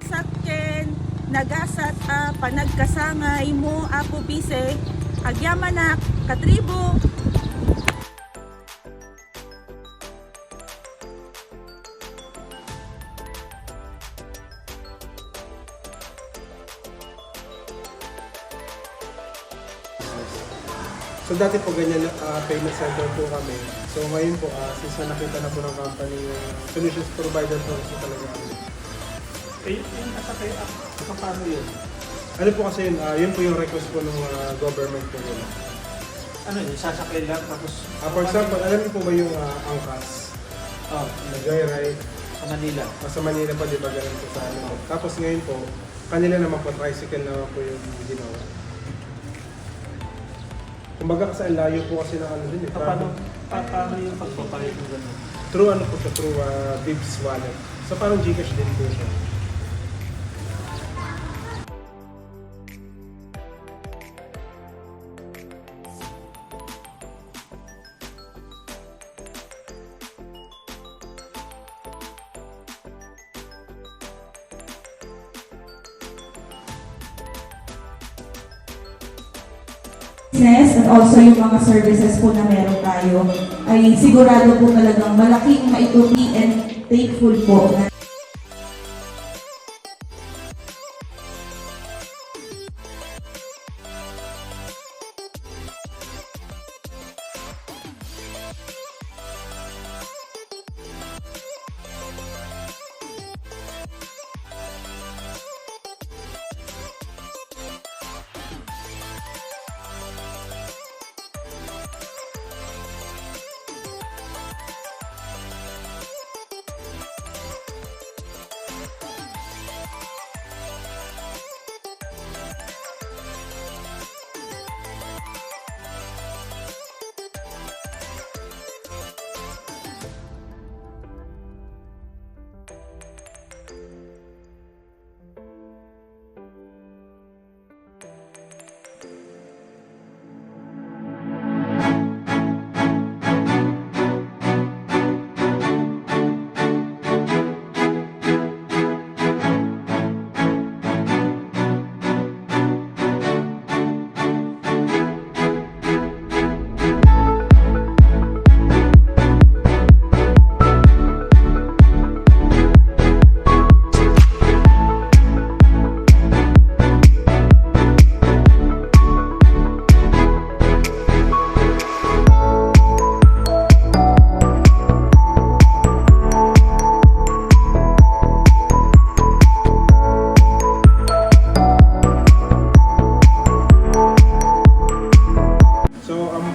Sakken, nagasat panagkasangay mo apo bise, agyamanak, katribo. So dati po ganyan payment center po kami. So ngayon po, since nakita na po ng company yung solutions provider po, so talaga kami. Yung nasakay app, paano yun? Ano po kasi yun, yun po yung request po ng government po yun. Ano yun, sasakay lang tapos... For example, alam niyo po ba yung angkas? Na joyride? Sa Manila. Sa Manila pa, di ba ganun po sa ano. Tapos ngayon po, kanila naman po, tricycle naman po yung ginawa. Kumbaga kasi ang layo po kasi ng ano din eh. Paano yung pagpapayag ng gano'n? Through ano po siya, through Bibs wallet. So parang Gcash din po siya. Business at also yung mga services po na meron tayo ay sigurado po talagang malaking maituti and thankful po na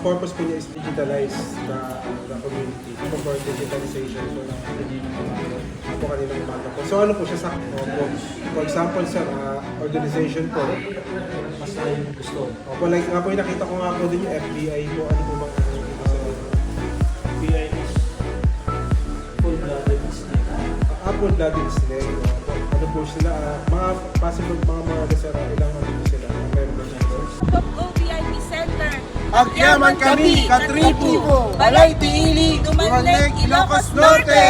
purpose po niya is digitalize the community. For digitalization po ng po kanilang umaga po. So ano po siya sa for example sir, organization po. Mas na yung gusto. Opo, like nga po yung nakita ko nga po din yung FBI po. Ano po bang FBI is full-blooded snake. Full-blooded snake. Ano po sila, mga possible mga sir, ilang ano po sila, members. Top VIP Center. Agyaman kami, katribo, Balay Tiili, Dumaleg, Ilocos Norte!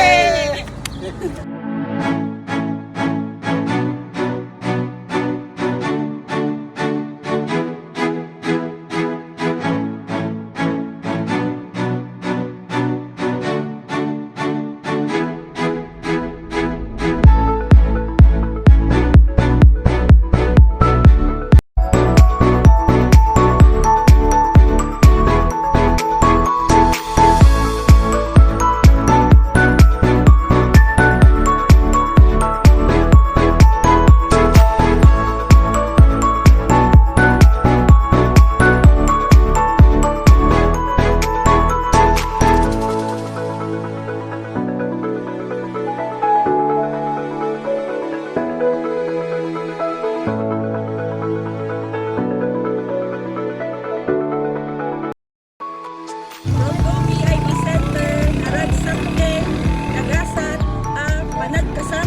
VIP Center, Arad Sakken, nagasat panagkasangay